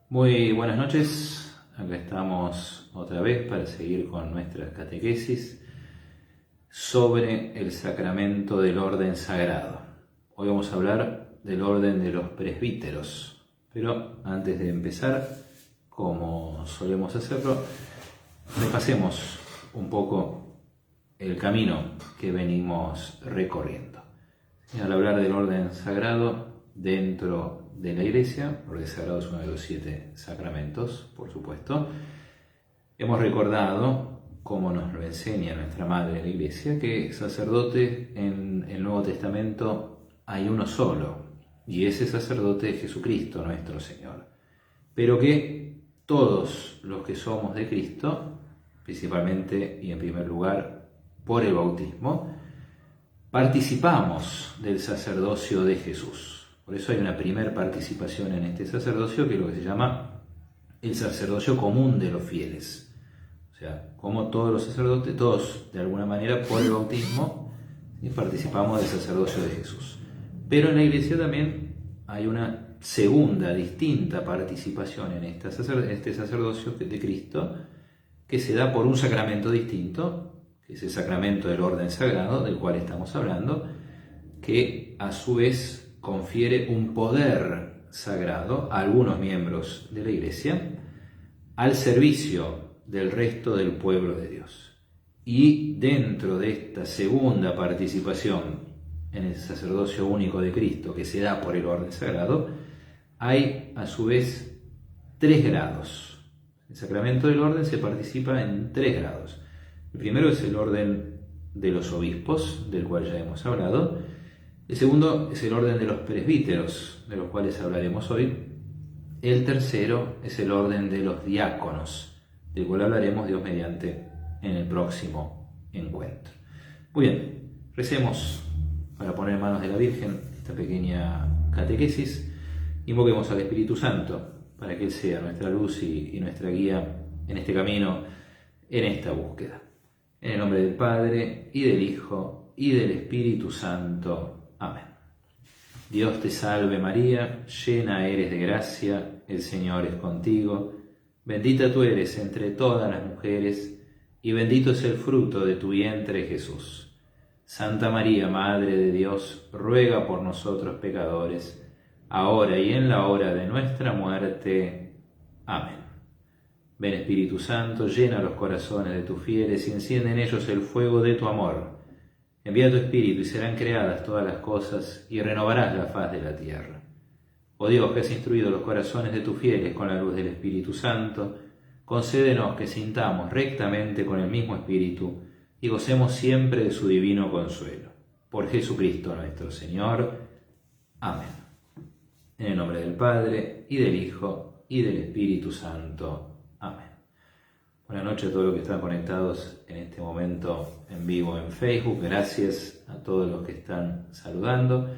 Muy buenas noches, acá estamos otra vez para seguir con nuestra catequesis sobre el sacramento del orden sagrado. Hoy vamos a hablar del orden de los presbíteros, pero antes de empezar, como solemos hacerlo, repasemos un poco el camino que venimos recorriendo. Al hablar del orden sagrado dentro de la Iglesia, el orden sagrado es uno de los 7 sacramentos, por supuesto. Hemos recordado, como nos lo enseña nuestra Madre la Iglesia, que sacerdote en el Nuevo Testamento hay uno solo, y ese sacerdote es Jesucristo nuestro Señor. Pero que todos los que somos de Cristo, principalmente y en primer lugar por el bautismo, participamos del sacerdocio de Jesús. Por eso hay una primera participación en este sacerdocio, que es lo que se llama el sacerdocio común de los fieles. O sea, como todos los sacerdotes, todos de alguna manera por el bautismo, ¿sí?, participamos del sacerdocio de Jesús. Pero en la Iglesia también hay una segunda, distinta participación en este sacerdocio de Cristo, que se da por un sacramento distinto, que es el sacramento del orden sagrado, del cual estamos hablando, que a su vez confiere un poder sagrado a algunos miembros de la Iglesia al servicio del resto del pueblo de Dios. Y dentro de esta segunda participación en el sacerdocio único de Cristo, que se da por el orden sagrado, hay a su vez 3 grados. El sacramento del orden se participa en 3 grados. El primero es el orden de los obispos, del cual ya hemos hablado. El segundo es el orden de los presbíteros, de los cuales hablaremos hoy. El tercero es el orden de los diáconos, del cual hablaremos Dios mediante en el próximo encuentro. Muy bien, recemos para poner en manos de la Virgen esta pequeña catequesis. Invoquemos al Espíritu Santo para que Él sea nuestra luz y nuestra guía en este camino, en esta búsqueda. En el nombre del Padre, y del Hijo, y del Espíritu Santo. Amén. Dios te salve María, llena eres de gracia, el Señor es contigo. Bendita tú eres entre todas las mujeres, y bendito es el fruto de tu vientre Jesús. Santa María, Madre de Dios, ruega por nosotros pecadores, ahora y en la hora de nuestra muerte. Amén. Ven Espíritu Santo, llena los corazones de tus fieles y enciende en ellos el fuego de tu amor. Envía tu Espíritu y serán creadas todas las cosas y renovarás la faz de la tierra. Oh Dios, que has instruido los corazones de tus fieles con la luz del Espíritu Santo, concédenos que sintamos rectamente con el mismo Espíritu y gocemos siempre de su divino consuelo. Por Jesucristo nuestro Señor. Amén. En el nombre del Padre, y del Hijo, y del Espíritu Santo. Amén. Buenas noches a todos los que están conectados en este momento en vivo en Facebook. Gracias a todos los que están saludando.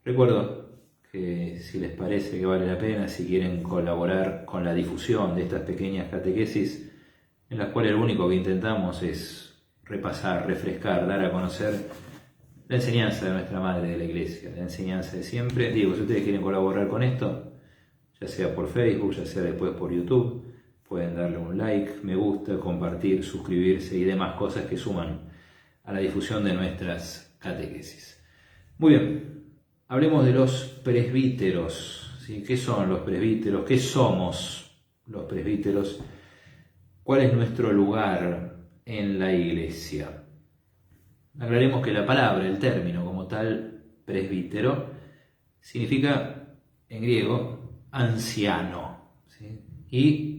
Recuerdo que si les parece que vale la pena, si quieren colaborar con la difusión de estas pequeñas catequesis, en las cuales lo único que intentamos es repasar, refrescar, dar a conocer la enseñanza de nuestra Madre de la Iglesia, la enseñanza de siempre. Digo, si ustedes quieren colaborar con esto, ya sea por Facebook, ya sea después por YouTube, pueden darle un like, me gusta, compartir, suscribirse y demás cosas que suman a la difusión de nuestras catequesis. Muy bien, hablemos de los presbíteros, ¿sí? ¿Qué son los presbíteros? ¿Qué somos los presbíteros? ¿Cuál es nuestro lugar en la Iglesia? Aclaremos que la palabra, el término como tal, presbítero, significa en griego anciano, ¿sí? Y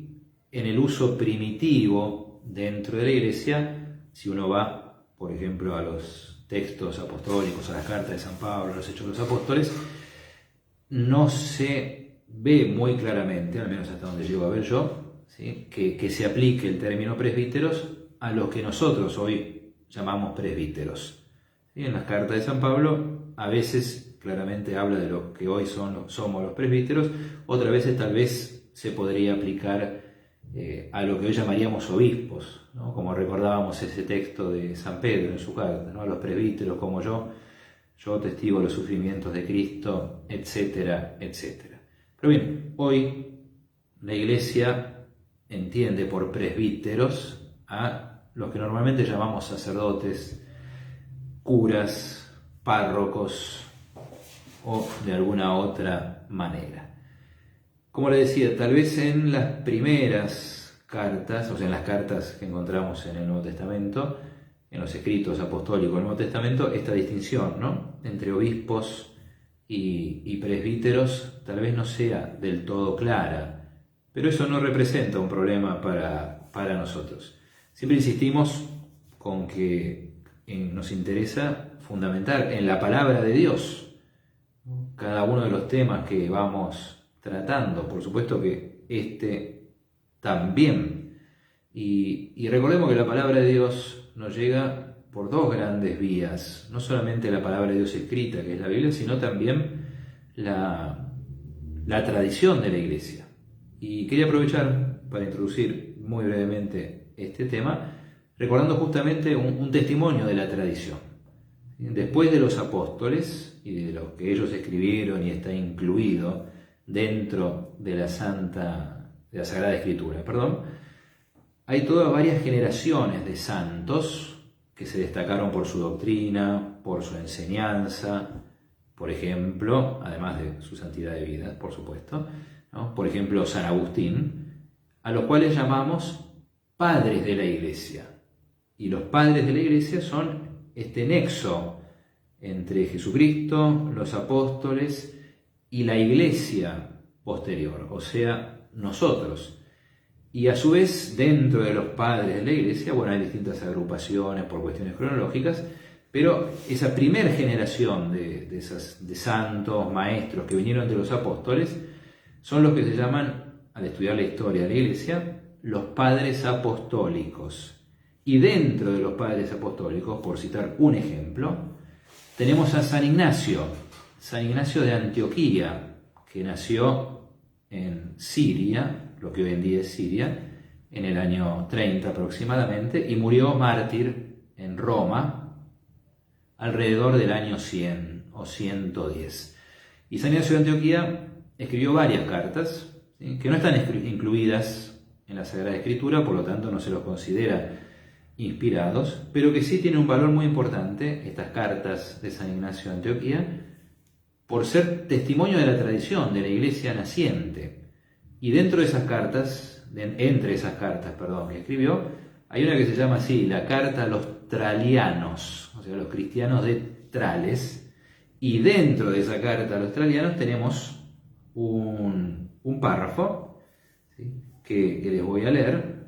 en el uso primitivo dentro de la Iglesia, si uno va, por ejemplo, a los textos apostólicos, a las cartas de San Pablo, a los Hechos de los Apóstoles, no se ve muy claramente, al menos hasta donde llego a ver yo, ¿sí?, que se aplique el término presbíteros a los que nosotros hoy llamamos presbíteros. ¿Sí? En las cartas de San Pablo a veces claramente habla de lo que hoy somos los presbíteros, otras veces tal vez se podría aplicar a lo que hoy llamaríamos obispos, ¿no? Como recordábamos ese texto de San Pedro en su carta, ¿no? A los presbíteros como yo testigo los sufrimientos de Cristo, etcétera, etcétera. Pero bien, hoy la Iglesia entiende por presbíteros a los que normalmente llamamos sacerdotes, curas, párrocos o de alguna otra manera. Como le decía, tal vez en las primeras cartas, o sea, en las cartas que encontramos en el Nuevo Testamento, en los escritos apostólicos del Nuevo Testamento, esta distinción, ¿no?, entre obispos y presbíteros tal vez no sea del todo clara, pero eso no representa un problema para nosotros. Siempre insistimos con que nos interesa fundamentar en la palabra de Dios cada uno de los temas que vamos tratando. Por supuesto que este también. Y recordemos que la palabra de Dios nos llega por dos grandes vías. No solamente la palabra de Dios escrita, que es la Biblia, sino también la tradición de la Iglesia. Y quería aprovechar para introducir muy brevemente este tema, recordando justamente un testimonio de la tradición. Después de los apóstoles y de lo que ellos escribieron y está incluido dentro de la Sagrada Escritura, hay todas varias generaciones de santos que se destacaron por su doctrina, por su enseñanza, por ejemplo, además de su santidad de vida, por supuesto, ¿no? Por ejemplo, San Agustín, a los cuales llamamos padres de la Iglesia. Y los padres de la Iglesia son este nexo entre Jesucristo, los apóstoles y la Iglesia posterior, o sea, nosotros. Y a su vez, dentro de los padres de la Iglesia, bueno, hay distintas agrupaciones por cuestiones cronológicas, pero esa primera generación de santos, maestros que vinieron de los apóstoles, son los que se llaman, al estudiar la historia de la Iglesia, los padres apostólicos. Y dentro de los padres apostólicos, por citar un ejemplo, tenemos a San Ignacio de Antioquía, que nació en Siria, lo que hoy en día es Siria, en el año 30 aproximadamente, y murió mártir en Roma alrededor del año 100 o 110. Y San Ignacio de Antioquía escribió varias cartas, ¿sí?, que no están incluidas en la Sagrada Escritura, por lo tanto no se los considera inspirados, pero que sí tienen un valor muy importante, estas cartas de San Ignacio de Antioquía, por ser testimonio de la tradición de la Iglesia naciente. Y dentro de esas cartas, entre esas cartas, que escribió, hay una que se llama así, la Carta a los Tralianos, o sea, los cristianos de Trales, y dentro de esa carta a los Tralianos tenemos un párrafo, ¿sí?, que les voy a leer,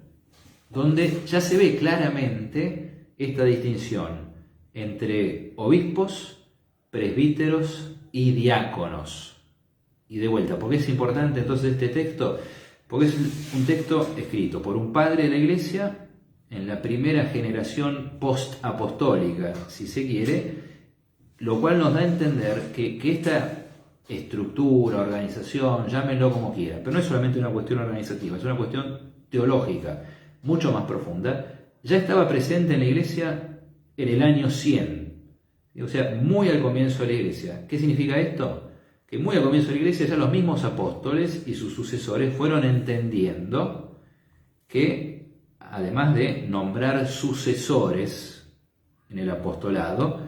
donde ya se ve claramente esta distinción entre obispos, presbíteros y diáconos. Y de vuelta, ¿por qué es importante entonces este texto? Porque es un texto escrito por un padre de la Iglesia en la primera generación post-apostólica, si se quiere, lo cual nos da a entender que esta estructura, organización, llámenlo como quiera, pero no es solamente una cuestión organizativa, es una cuestión teológica, mucho más profunda, ya estaba presente en la Iglesia en el año 100, o sea, muy al comienzo de la Iglesia. ¿Qué significa esto? Que muy al comienzo de la Iglesia ya los mismos apóstoles y sus sucesores fueron entendiendo que, además de nombrar sucesores en el apostolado,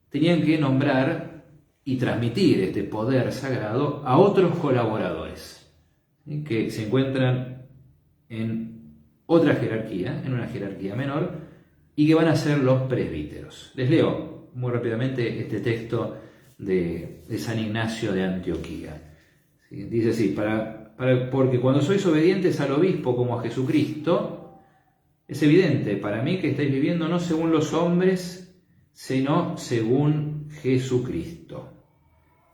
tenían que nombrar y transmitir este poder sagrado a otros colaboradores, ¿sí?, que se encuentran en otra jerarquía, en una jerarquía menor, y que van a ser los presbíteros. Les leo muy rápidamente este texto de San Ignacio de Antioquía. ¿Sí? Dice así, porque cuando sois obedientes al obispo como a Jesucristo, es evidente para mí que estáis viviendo no según los hombres, sino según Jesucristo.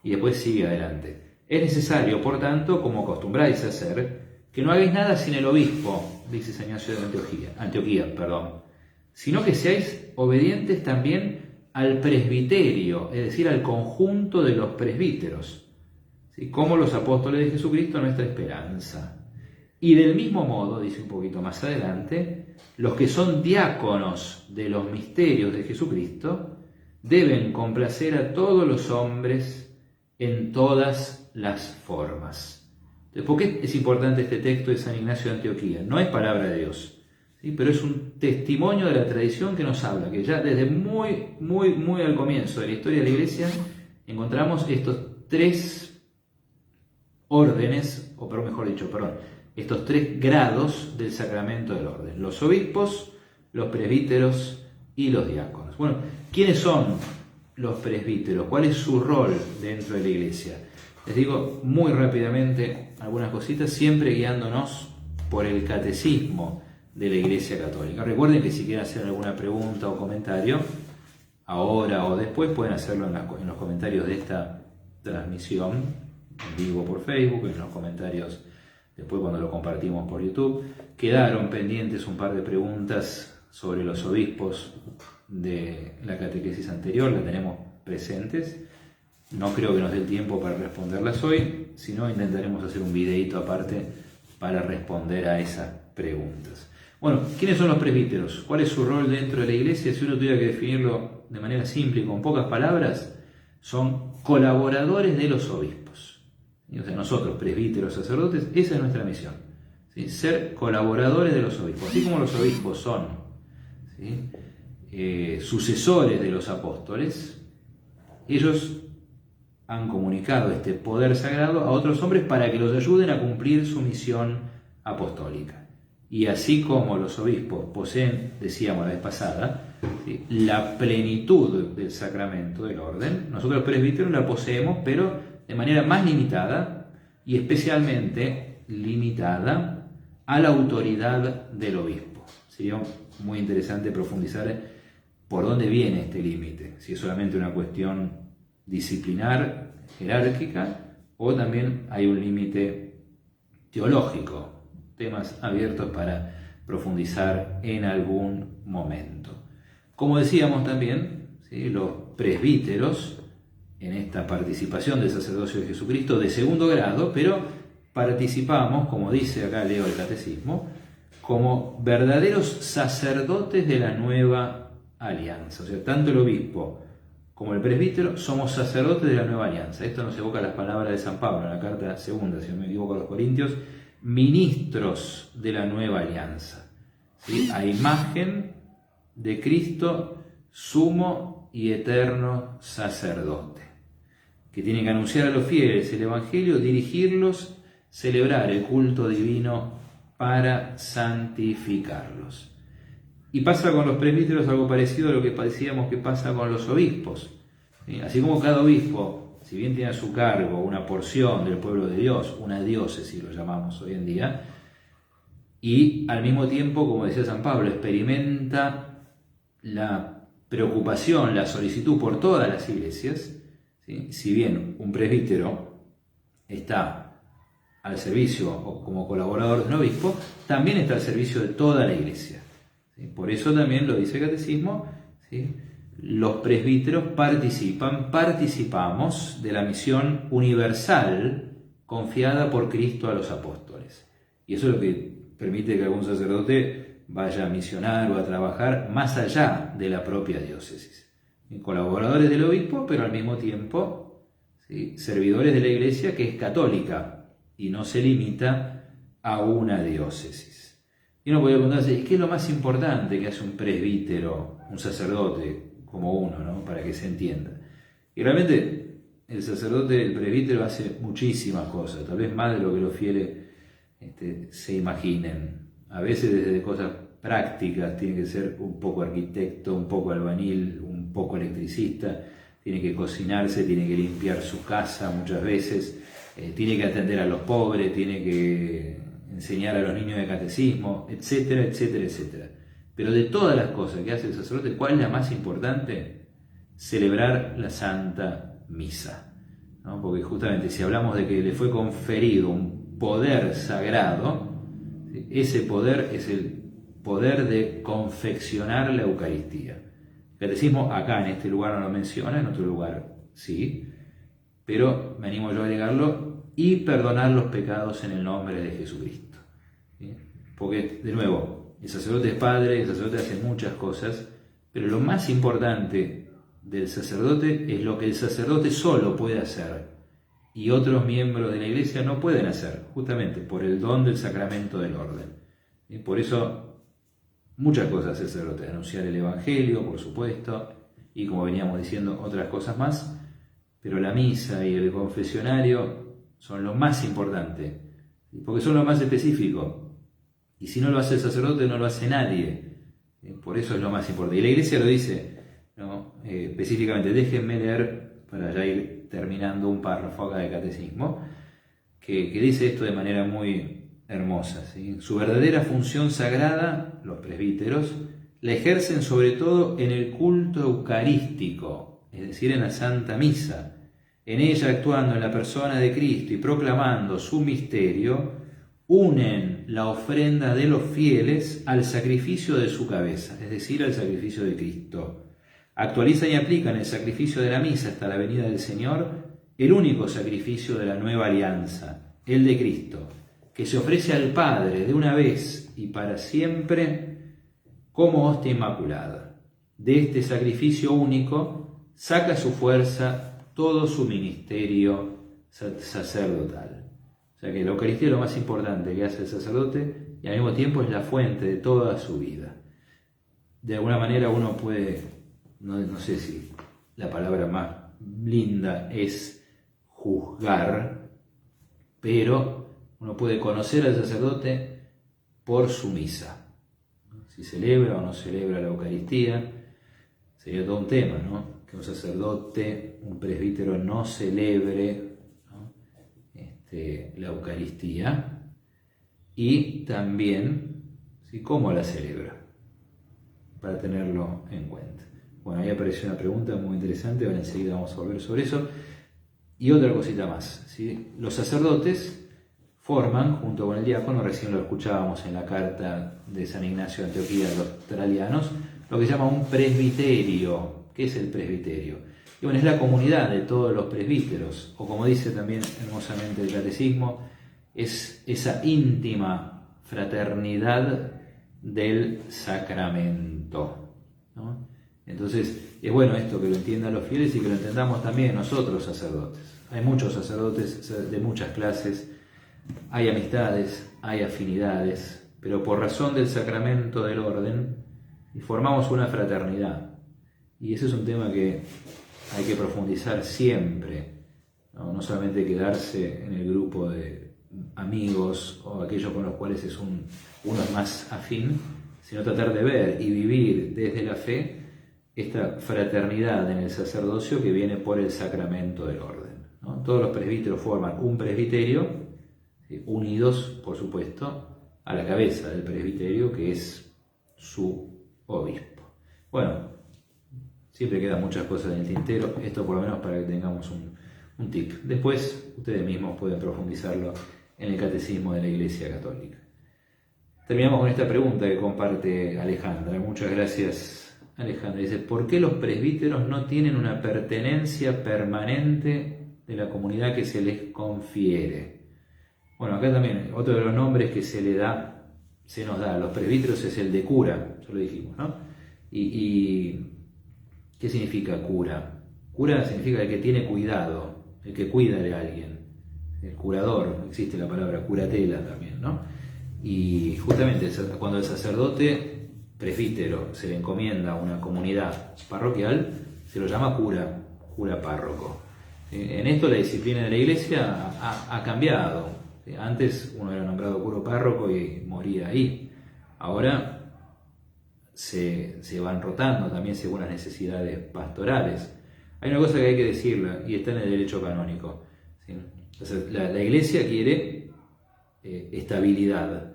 Y después sigue adelante. Es necesario, por tanto, como acostumbráis a hacer, que no hagáis nada sin el obispo, dice San Ignacio de Antioquía, sino que seáis obedientes también al presbiterio, es decir, al conjunto de los presbíteros, ¿sí?, como los apóstoles de Jesucristo, nuestra esperanza. Y del mismo modo, dice un poquito más adelante, los que son diáconos de los misterios de Jesucristo deben complacer a todos los hombres en todas las formas. Entonces, ¿por qué es importante este texto de San Ignacio de Antioquía? No es palabra de Dios, ¿sí? Pero es un testimonio de la tradición que nos habla, que ya desde muy al comienzo de la historia de la Iglesia encontramos estos tres órdenes, o pero mejor dicho, estos tres grados del sacramento del orden: los obispos, los presbíteros y los diáconos. Bueno, ¿quiénes son los presbíteros? ¿Cuál es su rol dentro de la Iglesia? Les digo muy rápidamente algunas cositas, siempre guiándonos por el catecismo de la Iglesia Católica. Recuerden que si quieren hacer alguna pregunta o comentario, ahora o después, pueden hacerlo en los comentarios de esta transmisión en vivo por Facebook, en los comentarios después cuando lo compartimos por YouTube. Quedaron pendientes un par de preguntas sobre los obispos de la catequesis anterior, las tenemos presentes. No creo que nos dé el tiempo para responderlas hoy, sino intentaremos hacer un videito aparte para responder a esas preguntas. Bueno, ¿quiénes son los presbíteros? ¿Cuál es su rol dentro de la Iglesia? Si uno tuviera que definirlo de manera simple y con pocas palabras, son colaboradores de los obispos. O sea, nosotros, presbíteros, sacerdotes, esa es nuestra misión, ¿sí? Ser colaboradores de los obispos. Así como los obispos son, ¿sí?, sucesores de los apóstoles, ellos han comunicado este poder sagrado a otros hombres para que los ayuden a cumplir su misión apostólica. Y así como los obispos poseen, decíamos la vez pasada, ¿sí?, la plenitud del sacramento del orden, nosotros los presbíteros la poseemos, pero de manera más limitada y especialmente limitada a la autoridad del obispo. Sería muy interesante profundizar por dónde viene este límite, si es solamente una cuestión disciplinar, jerárquica, o también hay un límite teológico, temas abiertos para profundizar en algún momento. Como decíamos también, ¿sí?, los presbíteros, en esta participación del sacerdocio de Jesucristo de segundo grado, pero participamos, como dice acá leo el catecismo, como verdaderos sacerdotes de la nueva alianza. O sea, tanto el obispo como el presbítero somos sacerdotes de la nueva alianza. Esto nos evoca las palabras de San Pablo en la carta segunda, si no me equivoco, a los Corintios: ministros de la nueva alianza, ¿sí?, a imagen de Cristo, sumo y eterno sacerdote, que tiene que anunciar a los fieles el Evangelio, dirigirlos, celebrar el culto divino para santificarlos. Y pasa con los presbíteros algo parecido a lo que decíamos que pasa con los obispos, ¿sí? Así como cada obispo, si bien tiene a su cargo una porción del pueblo de Dios, una diócesis lo llamamos hoy en día, y al mismo tiempo, como decía San Pablo, experimenta la preocupación, la solicitud por todas las iglesias, ¿sí? Si bien un presbítero está al servicio o como colaborador de un obispo, también está al servicio de toda la iglesia, ¿sí? Por eso también lo dice el catecismo, ¿sí?, los presbíteros participamos de la misión universal confiada por Cristo a los apóstoles. Y eso es lo que permite que algún sacerdote vaya a misionar o a trabajar más allá de la propia diócesis. Colaboradores del obispo, pero al mismo tiempo, ¿sí?, servidores de la iglesia, que es católica y no se limita a una diócesis. Y uno puede preguntarse, ¿qué es lo más importante que hace un presbítero, un sacerdote como uno, ¿no?, para que se entienda? Y realmente el sacerdote, el presbítero, hace muchísimas cosas, tal vez más de lo que los fieles se imaginen. A veces desde cosas prácticas, tiene que ser un poco arquitecto, un poco albañil, un poco electricista, tiene que cocinarse, tiene que limpiar su casa muchas veces, tiene que atender a los pobres, tiene que enseñar a los niños de catecismo, etcétera, etcétera, etcétera. Pero de todas las cosas que hace el sacerdote, ¿cuál es la más importante? Celebrar la Santa Misa, ¿no? Porque justamente si hablamos de que le fue conferido un poder sagrado, ese poder es el poder de confeccionar la Eucaristía. El catecismo acá en este lugar no lo menciona, en otro lugar sí, pero me animo yo a agregarlo: y perdonar los pecados en el nombre de Jesucristo, ¿sí? Porque, de nuevo, el sacerdote es padre, el sacerdote hace muchas cosas, pero lo más importante del sacerdote es lo que el sacerdote solo puede hacer, y otros miembros de la iglesia no pueden hacer, justamente por el don del sacramento del orden. Y por eso muchas cosas hace el sacerdote: anunciar el evangelio, por supuesto, y como veníamos diciendo, otras cosas más, pero la misa y el confesionario son lo más importante, porque son lo más específico, y si no lo hace el sacerdote no lo hace nadie. Por eso es lo más importante. Y la iglesia lo dice, ¿no? Específicamente, déjenme leer, para ya ir terminando, un párrafo acá de catecismo, que dice esto de manera muy hermosa, ¿sí? Su verdadera función sagrada, los presbíteros, la ejercen sobre todo en el culto eucarístico, es decir, en la Santa Misa. En ella, actuando en la persona de Cristo y proclamando su misterio, unen la ofrenda de los fieles al sacrificio de su cabeza, es decir, al sacrificio de Cristo. Actualizan y aplican el sacrificio de la misa hasta la venida del Señor, el único sacrificio de la nueva alianza, el de Cristo, que se ofrece al Padre de una vez y para siempre como hostia inmaculada. De este sacrificio único saca su fuerza todo su ministerio sacerdotal. O sea que la Eucaristía es lo más importante que hace el sacerdote y al mismo tiempo es la fuente de toda su vida. De alguna manera uno puede, no sé si la palabra más linda es juzgar, pero uno puede conocer al sacerdote por su misa. Si celebra o no celebra la Eucaristía, sería todo un tema, ¿no? Que un sacerdote, un presbítero no celebre, ¿no? La Eucaristía, y también, ¿sí?, cómo la celebra, para tenerlo en cuenta. Bueno, ahí apareció una pregunta muy interesante, ahora enseguida vamos a volver sobre eso. Y otra cosita más, ¿sí? Los sacerdotes forman, junto con el diácono, recién lo escuchábamos en la carta de San Ignacio de Antioquía a los tralianos, lo que se llama un presbiterio. ¿Qué es el presbiterio? Y bueno, es la comunidad de todos los presbíteros, o como dice también hermosamente el catecismo, es esa íntima fraternidad del sacramento, ¿no? Entonces, es bueno esto, que lo entiendan los fieles y que lo entendamos también nosotros, sacerdotes. Hay muchos sacerdotes de muchas clases, hay amistades, hay afinidades, pero por razón del sacramento del orden, formamos una fraternidad. Y ese es un tema que hay que profundizar siempre, ¿no? No solamente quedarse en el grupo de amigos o aquellos con los cuales uno es más afín, sino tratar de ver y vivir desde la fe esta fraternidad en el sacerdocio que viene por el sacramento del orden, ¿no? Todos los presbíteros forman un presbiterio, ¿sí?, unidos, por supuesto, a la cabeza del presbiterio, que es su obispo. Bueno, siempre quedan muchas cosas en el tintero, esto por lo menos para que tengamos un tip. Después, ustedes mismos pueden profundizarlo en el Catecismo de la Iglesia Católica. Terminamos con esta pregunta que comparte Alejandra. Muchas gracias, Alejandra. Dice: ¿por qué los presbíteros no tienen una pertenencia permanente de la comunidad que se les confiere? Bueno, acá también otro de los nombres que se nos da a los presbíteros es el de cura, ya lo dijimos, ¿no? Y ¿qué significa cura? Cura significa el que tiene cuidado, el que cuida de alguien, el curador, existe la palabra curatela también, ¿no? Y justamente cuando el sacerdote presbítero se le encomienda a una comunidad parroquial, se lo llama cura párroco. En esto la disciplina de la Iglesia ha cambiado. Antes uno era nombrado cura párroco y moría ahí. Ahora se van rotando también según las necesidades pastorales. Hay una cosa que hay que decirla, y está en el derecho canónico, ¿sí? Entonces, la Iglesia quiere estabilidad,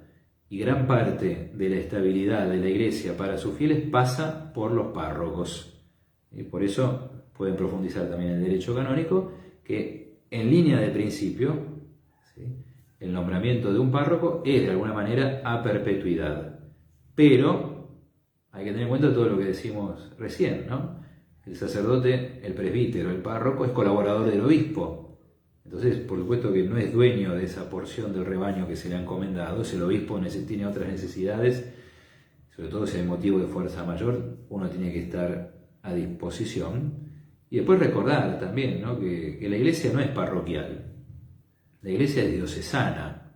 y gran parte de la estabilidad de la Iglesia para sus fieles pasa por los párrocos. Y por eso pueden profundizar también en el derecho canónico, que en línea de principio, ¿sí?, el nombramiento de un párroco es de alguna manera a perpetuidad. Pero hay que tener en cuenta todo lo que decimos recién, ¿no? El sacerdote, el presbítero, el párroco es colaborador del obispo. Entonces, por supuesto que no es dueño de esa porción del rebaño que se le ha encomendado. Si el obispo tiene otras necesidades, sobre todo si hay motivo de fuerza mayor, uno tiene que estar a disposición. Y después recordar también, ¿no?, que la Iglesia no es parroquial. La iglesia es diocesana,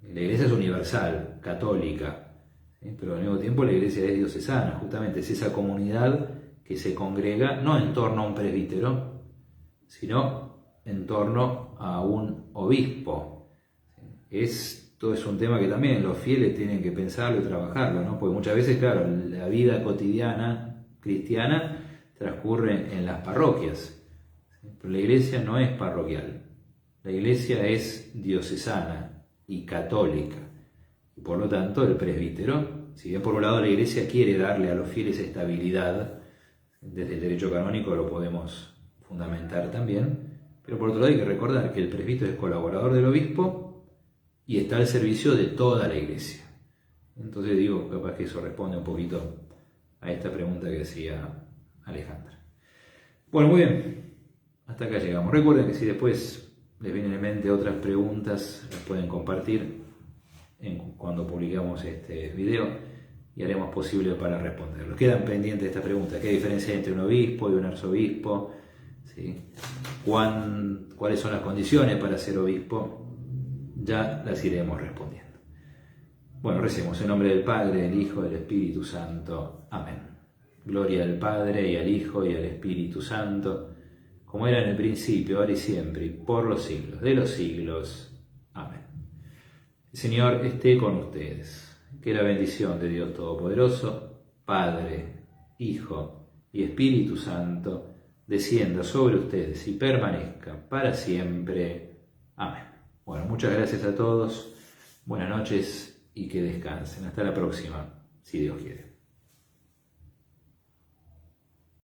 la iglesia es universal, católica, ¿sí? Pero al mismo tiempo la iglesia es diocesana, justamente es esa comunidad que se congrega no en torno a un presbítero, sino en torno a un obispo. Esto es un tema que también los fieles tienen que pensarlo y trabajarlo, ¿no? Porque muchas veces, claro, la vida cotidiana cristiana transcurre en las parroquias, ¿sí? Pero la iglesia no es parroquial, la iglesia es diocesana y católica. Y por lo tanto, el presbítero, si bien por un lado la iglesia quiere darle a los fieles estabilidad, desde el derecho canónico lo podemos fundamentar también, pero por otro lado hay que recordar que el presbítero es colaborador del obispo y está al servicio de toda la iglesia. Entonces digo, capaz que eso responde un poquito a esta pregunta que hacía Alejandra. Bueno, muy bien, hasta acá llegamos. Recuerden que si después les vienen en mente otras preguntas, las pueden compartir cuando publicamos este video y haremos posible para responderlo. Quedan pendientes esta pregunta: ¿qué diferencia hay entre un obispo y un arzobispo? ¿Sí? ¿Cuáles son las condiciones para ser obispo? Ya las iremos respondiendo. Bueno, recemos en nombre del Padre, del Hijo y del Espíritu Santo. Amén. Gloria al Padre, y al Hijo, y al Espíritu Santo, como era en el principio, ahora y siempre, y por los siglos de los siglos. Amén. El Señor esté con ustedes. Que la bendición de Dios Todopoderoso, Padre, Hijo y Espíritu Santo, descienda sobre ustedes y permanezca para siempre. Amén. Bueno, muchas gracias a todos. Buenas noches y que descansen. Hasta la próxima, si Dios quiere.